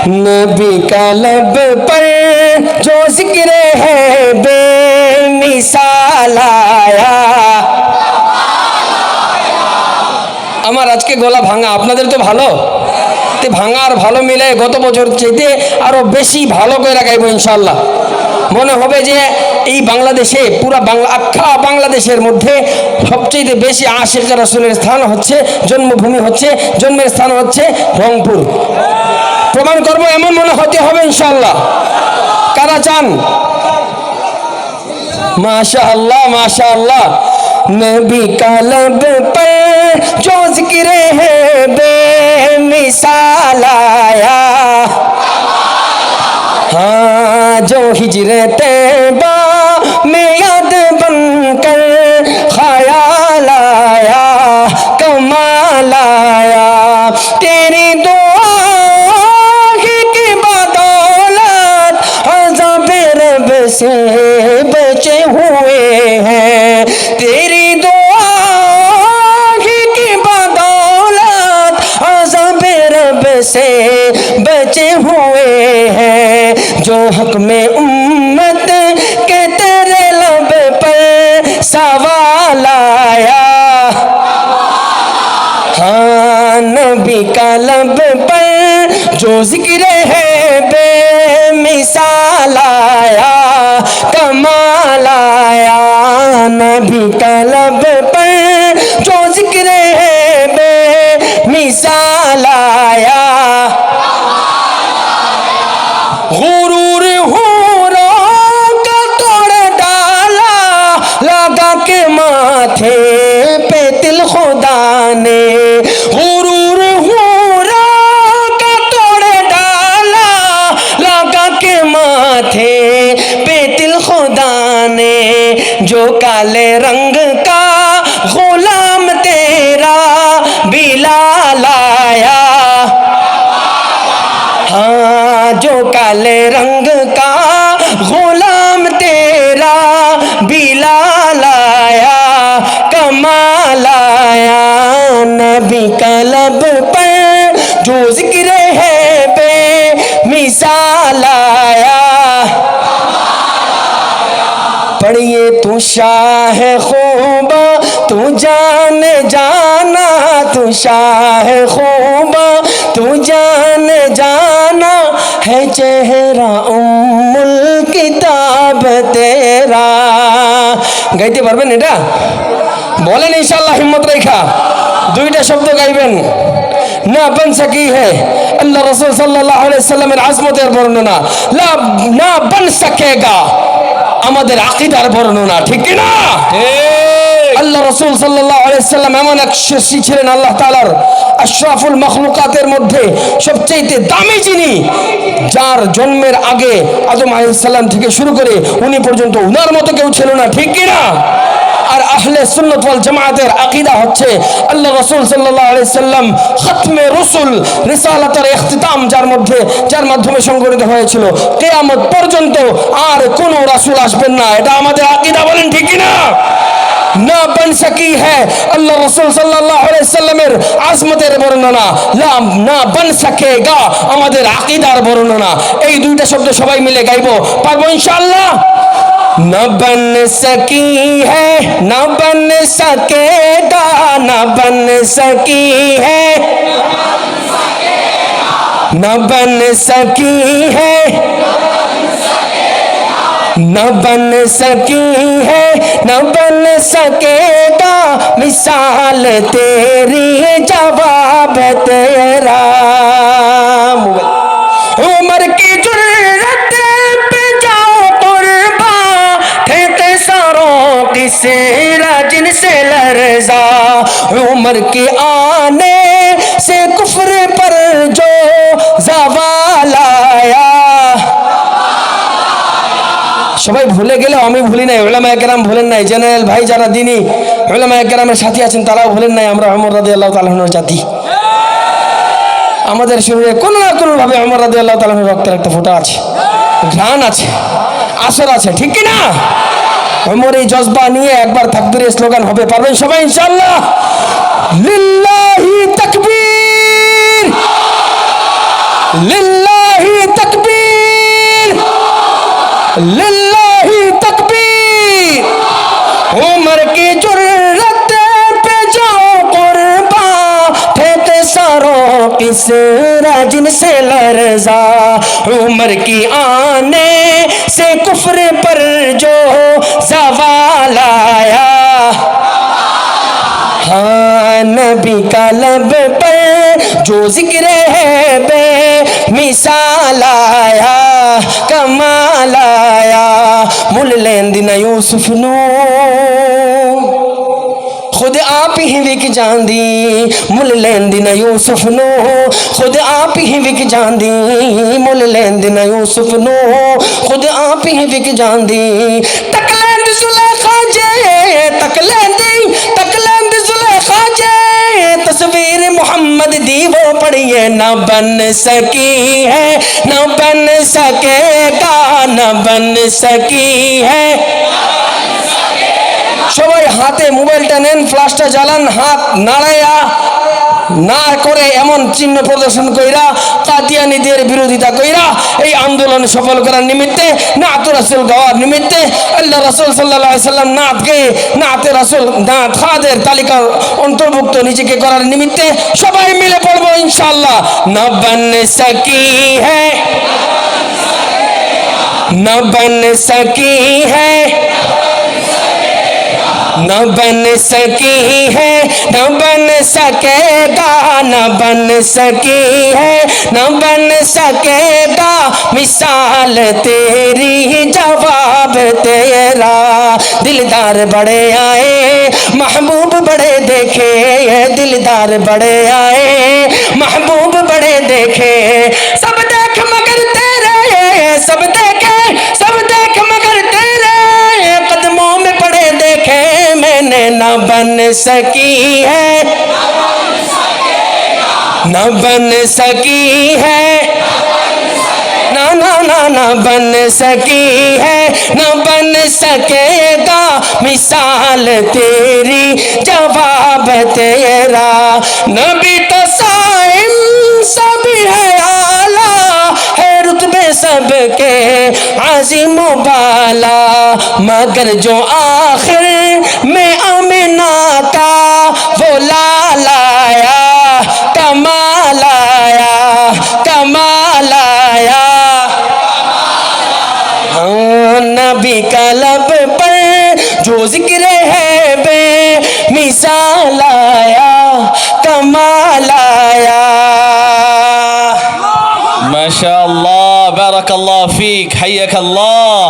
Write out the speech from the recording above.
नबी का लब पर जो जिक्र है बेमिसाल आया। আমার আজকে গলা ভাঙা, আপনাদের তো ভালো, তে ভাঙা আর ভালো মিলে গত বছর চাইতে আরো বেশি ভালো করে গাইবো ইনশাআল্লাহ। মনে হবে যে এই বাংলাদেশে পুরা আখ্যা বাংলাদেশের মধ্যে সবচেয়ে বেশি আশিক রাসূলের স্থান হচ্ছে, জন্মভূমি হচ্ছে, জন্মের স্থান হচ্ছে রংপুর। প্রমাণ করবো এমন মনে হতে হবে ইনশাআল্লাহ। কারা চান? মাশাআল্লাহ মাশাআল্লাহ। नबी का लब पर जो जिक्र है बेमिसाल आया। हाँ जो हिजरे तैबा में याद बनकर ख्याल आया, कमाल आया। तेरी दुआ की बदौलत अज़ाब रब से बचे हुए हैं। तेरी दुआ की बदौलत अज़ाब रब से बचे हुए हैं। जो हक में उम्मत के तेरे लब पर सवाल आया। हाँ नबी का लब पर जो जिक्र है बेमिसाल आया, कमाल आया। नबी का लब पर जो जिक्र है बेमिसाल आया। गुरूर हूरों का तोड़ डाला लगा के माथे पे तिल खुदा ने। गुरूर हूरों का तोड़ डाला लगा के माथे पे तिल खुदा ने। जो काले रंग का गुलाम तेरा बिलाल आया। हाँ जो काले रंग का गुलाम तेरा बिलाल आया, कमाल आया। नबी का लब पर जो जिक्र है बेमिसाल आया। पढ़िए तू शाह खूबा तू जान जाना, तू शाह खूबा तू जान जाना है चेहरा उम्मुल किताब तेरा। গাইতে পারবেন এটা? বলেন ইনশাআল্লাহ হিম্মত রেখা। দুইটা শব্দ গাইবেন। না বন সকি है আল্লাহ রাসূল সাল্লাল্লাহু আলাইহি সাল্লামের আজমতের বর্ণনা, না বন সকেগা আমাদের আকীদার বর্ণনা, ঠিক কি না? আল্লাহ রাসূল সাল্লাল্লাহু আলাইহি সাল্লাম এমন এক সৃষ্টি ছিলেন আল্লাহ তাআলার আশরাফুল মাখলুকাতের মধ্যে সবচেয়ে দামি যিনি, যার জন্মের আগে আদম আলাইহিস সালাম থেকে শুরু করে উনি পর্যন্ত উনার মতো কেউ ছিল না, ঠিক কি না? আর আহলে সুন্নাত ওয়াল জামাতের আকীদা হচ্ছে আল্লাহ রাসূল সাল্লাল্লাহু আলাইহি সাল্লাম খতমে রাসূল, রিসালাতের ইখতিতাম যার মাধ্যমে সংগঠিত হয়েছিল। কিয়ামত পর্যন্ত আর কোন রাসূল আসবেন না, এটা আমাদের আকীদা, বলেন ঠিক কি না? না বন সকি है আল্লাহ রাসূল সাল্লাল্লাহু আলাইহি সাল্লামের আজমতের বর্ণনা, না বন সকেগা আমাদের আকীদার বর্ণনা। এই দুইটা শব্দ সবাই মিলে গাইবো, পারবো ইনশাআল্লাহ? न बन सकी है न बन सकेगा, न बन सकी है न बन सकी है न बन सकी है न बन सकेगा मिसाल तेरी जवाब तेरा। उमर की जुर्रत पे जाओ कुर्बा, ठेके सारों की सेरा जिनसे लरजा। उमर के आने से कुफ्र पर जो ज़वाल आया। সবাই ভুলে গেলে আমি ভুলি নাই, উলামায়ে কেরাম ভুলেন নাই, জেনারেল ভাই যারা দিনী উলামায়ে কেরামের সাথী আছেন তারাও ভুলেন নাই। আমরা ওমর রাদিয়াল্লাহু তাআলা আনহুর জাতি, আমাদের শরীরে কোনো না কোনো ভাবে ওমর রাদিয়াল্লাহু তাআলা আনহুর রক্তের একটা ফোঁটা আছে, ঘ্রাণ আছে, আসর আছে, ঠিক কি না? ওমর এই জজবা নিয়ে একবার তাকবীরের স্লোগান হবে, পারবেন সবাই ইনশাআল্লাহ? লিল্লাহি তাকবীর, লিল্লাহি लिल्लाही तकबीर। उमर की जुर्रत पे जाओ कुर्बा, थे सारों किस राजिन से लरजा। उमर की आने से कुफ्र पर जो ज़वाल आया, हाँ नबी का लब पर जो जिक्र है बे मिसाल आया, कमाल आया। मुल लेंदी न यूसुफ नो खुद आप ही विक जांदी, मुल लेंदी न यूसुफ नो खुद आप ही विक जांदी। मुल लेंदी न यूसुफ नो खुद आप ही विक जांदी। तक लेंदी जुलेखा जे, तक लेंदी जुलेखा जे, तस्वीर मोहम्मद दी वो पढ़िए न बन सकी है, न बन सकेगा, न बन सकी है। সবাই হাতে মোবাইলটা নেন, ফ্ল্যাশটা জ্বালান, হাত নাড়াইয়া না করে এমন চিহ্ন প্রদর্শন কইরা কাদিয়ানীদের বিরোধিতা কইরা এই আন্দোলন সফল করার নিমিত্তে নাত রাসূল গাওয়ার নিমিত্তে আল্লাহ রাসূল সাল্লাল্লাহু আলাইহি সাল্লাম নাত গেয়ে নাতে রাসূল নাত খাদের তালিকার অন্তর্ভুক্ত নিজেকে করার নিমিত্তে সবাই মিলে পড়ব ইনশাআল্লাহ। না বন সকি হ্যায়, না বন সকি হ্যায়, न बन सकी है, न बन सकेगा, न बन सकी है, न बन सकेगा। मिसाल तेरी जवाब तेरा, दिलदार बड़े आए महबूब बड़े देखे, दिलदार बड़े आए महबूब बड़े देखे। सब देख मगर तेरे, सब देखे, सब देख मगर तेरे कदमों में पड़े देखे मैंने। न बन सकी है, न बन सकी है, ना ना ना ना बन सकी है, न बन सकेगा। मिसाल तेरी जवाब तेरा। नबी तो साइम सभी है आला, है रुतबे सबके आज़िम बाला, मगर जो आखिर में आमिना का वो लाल आया, कमाल आया, कमाल आया। हाँ नबी का लब पर जो जिक्र है बे मिसाल आया, कमाल आया। माशाअल्लाह, बारक अल्लाह फीक, हय्यक अल्लाह।